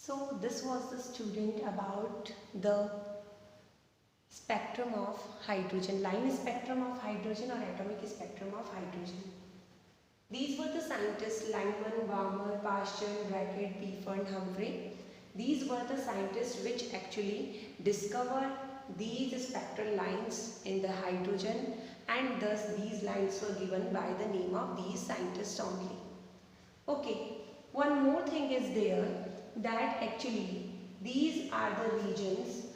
So this was the student about the spectrum of hydrogen, line spectrum of hydrogen or atomic spectrum of hydrogen. These were the scientists Langmuir, Balmer, Paschen, Brackett, Pfeffer and Humphrey. These were the scientists which actually discovered these spectral lines in the hydrogen, and thus these lines were given by the name of these scientists only. Okay, one more thing is there, that actually these are the regions,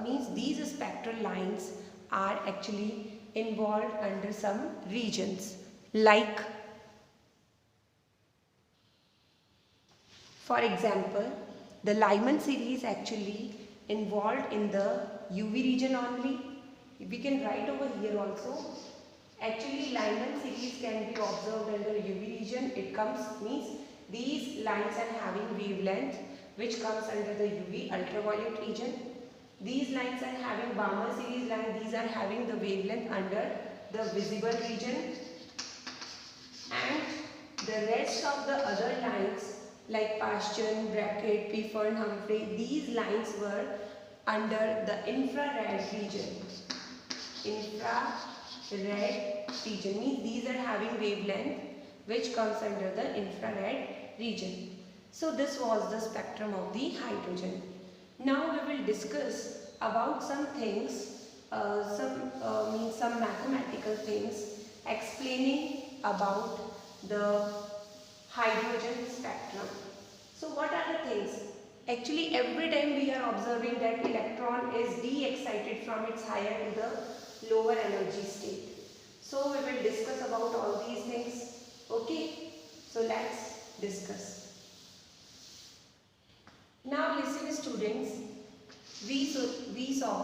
means these spectral lines are actually involved under some regions, like for example the Lyman series actually involved in the UV region only. We can write over here also. Actually Lyman series can be observed under UV region. It means these lines are having wavelength which comes under the UV ultraviolet region. These lines are having Balmer series line, these are having the wavelength under the visible region, and the rest of the other lines like Paschen, Brackett, Pfeffer and Humphrey, these lines were under the infrared region. Infrared region means these are having wavelength which comes under the infrared region. So this was the spectrum of the hydrogen. Now we will discuss about some things, some mathematical things explaining about the hydrogen spectrum. So what are the things? Actually every time we are observing that electron is de-excited from its higher to the lower energy state. So we will discuss about all these things. Okay, so let's discuss. Now listen students, we saw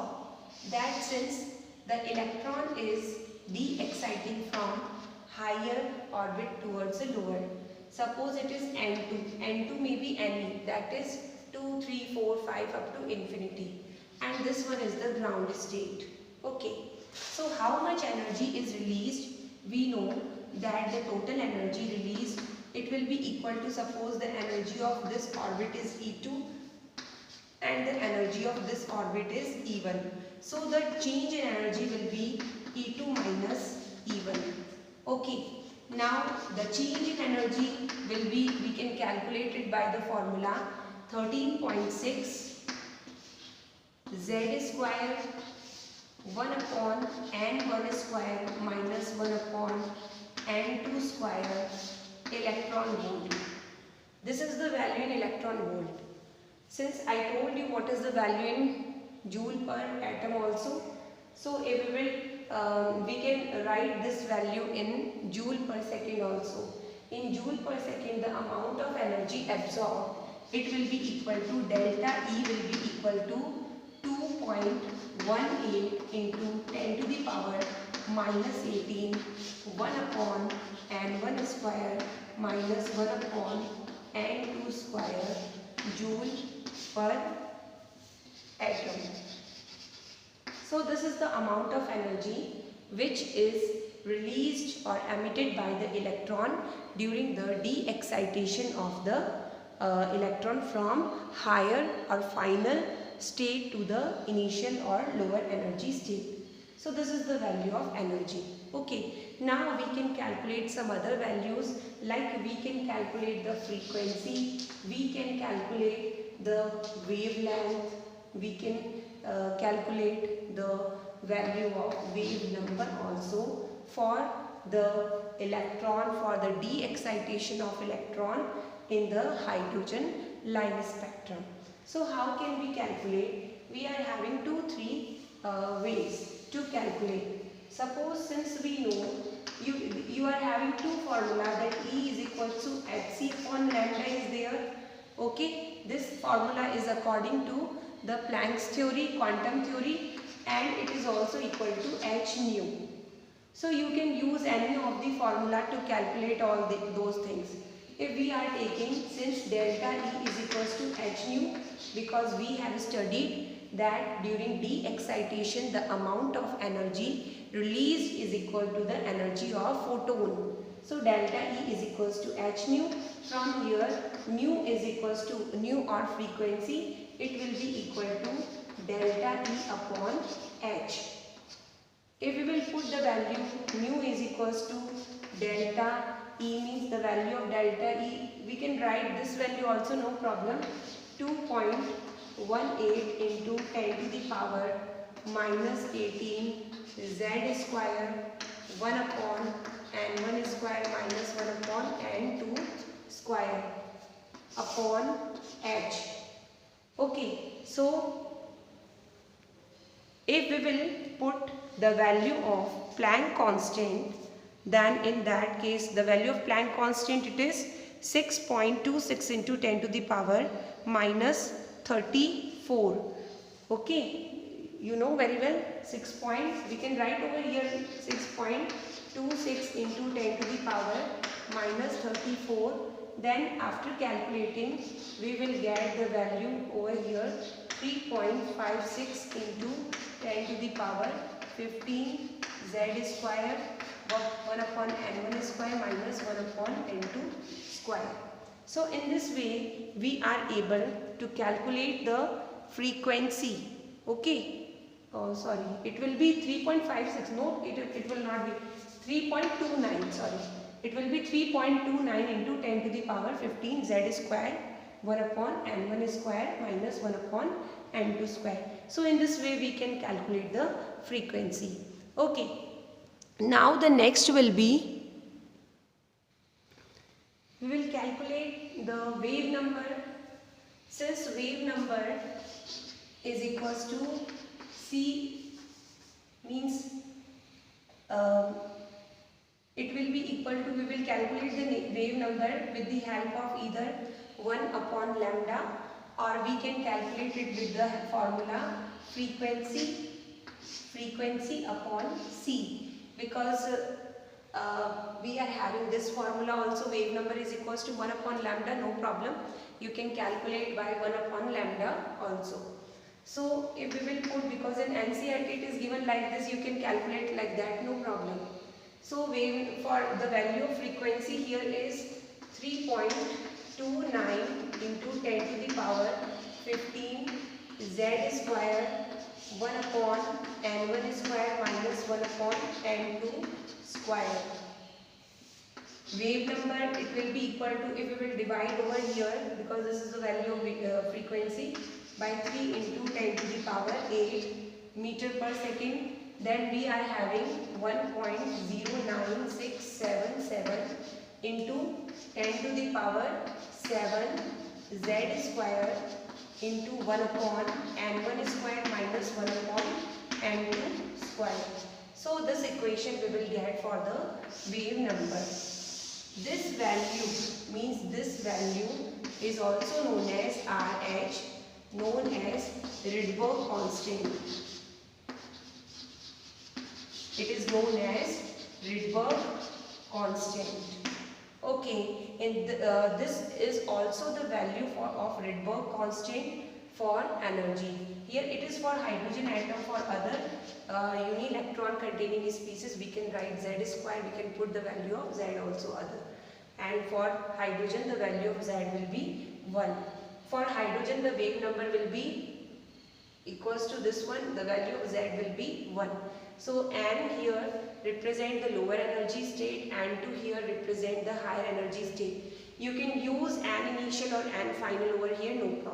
that since the electron is de-exciting from higher orbit towards the lower, suppose it is N2 may be any, that is 2, 3, 4, 5 up to infinity, and this one is the ground state. Okay, so how much energy is released? We know that the total energy released, it will be equal to, suppose the energy of this orbit is E2 and the energy of this orbit is E1. So the change in energy will be E2 minus E1. Okay, now the change in energy will be, we can calculate it by the formula 13.6 Z square 1 upon N1 square minus 1 upon N2 square electron volt. This is the value in electron volt. Since I told you what is the value in joule per atom also, so we can write this value in joule per second also. In joule per second, the amount of energy absorbed, it will be equal to delta E will be equal to 2.18 into 10 to the power minus 18 1 upon N1 square minus 1 upon N2 square joule per atom. So this is the amount of energy which is released or emitted by the electron during the de-excitation of the electron from higher or final state to the initial or lower energy state. So this is the value of energy. Okay, now we can calculate some other values, like we can calculate the frequency, we can calculate the wavelength, we can calculate the value of wave number also for the electron, for the de-excitation of electron in the hydrogen line spectrum. So how can we calculate? We are having 2-3 ways to calculate. Suppose since we know you are having two formula, that E is equal to hc upon lambda is there. Okay, this formula is according to the Planck's theory, quantum theory, and it is also equal to h nu. So you can use any of the formula to calculate all those things. If we are taking, since delta E is equals to h nu, because we have studied that during de-excitation the amount of energy released is equal to the energy of photon. So delta E is equals to h nu. From here nu is equals to nu or frequency, it will be equal to delta E upon h. If we will put the value nu is equals to delta E, means the value of delta E, we can write this value also, no problem. 2.18 into 10 to the power minus 18 z square 1 upon n1 square minus 1 upon n2 square upon h. Okay, so if we will put the value of Planck constant, then in that case the value of Planck constant, it is 6.26 into 10 to the power minus 34. Okay, you know very well 6 point, we can write over here 6.26 into 10 to the power minus 34. Then after calculating we will get the value over here 3.56 into 10 to the power 15 z square 1 upon n1 square minus 1 upon n2 square. So in this way we are able to calculate the frequency. Okay, oh sorry, it will be 3.56, no, it will not be 3.29, sorry, it will be 3.29 into 10 to the power 15 z square 1 upon n1 square minus 1 upon n2 square. So in this way we can calculate the frequency. Okay, now the next will be, we will calculate the wave number. Since wave number is equals to C, means it will be equal to, we will calculate the wave number with the help of either 1 upon lambda, or we can calculate it with the formula frequency upon C, because we are having this formula also, wave number is equals to 1 upon lambda, no problem, you can calculate by 1 upon lambda also. So if we will put, because in NCERT it is given like this, you can calculate like that, no problem. So wave, for the value of frequency here is 3.29 into 10 to the power 15 z square 1 upon n1 square minus 1 upon n2 square. Wave number, it will be equal to, if we will divide over here, because this is the value of frequency, by 3 into 10 to the power 8 meter per second, then we are having 1.09677 into 10 to the power 7 z square into 1 upon n1 square minus 1 upon n2 square. So this equation we will get for the wave number. This value, means this value is also known as RH, known as Rydberg constant. It is known as Rydberg constant. Okay, and this is also the value of Rydberg constant for energy. Here it is for hydrogen atom. For other uni-electron containing species we can write z square, we can put the value of z also other. And for hydrogen the value of z will be 1. For hydrogen the wave number will be equals to this one, the value of z will be 1. So n here represent the lower energy state and to here represent the higher energy state. You can use n initial or n final over here, no problem.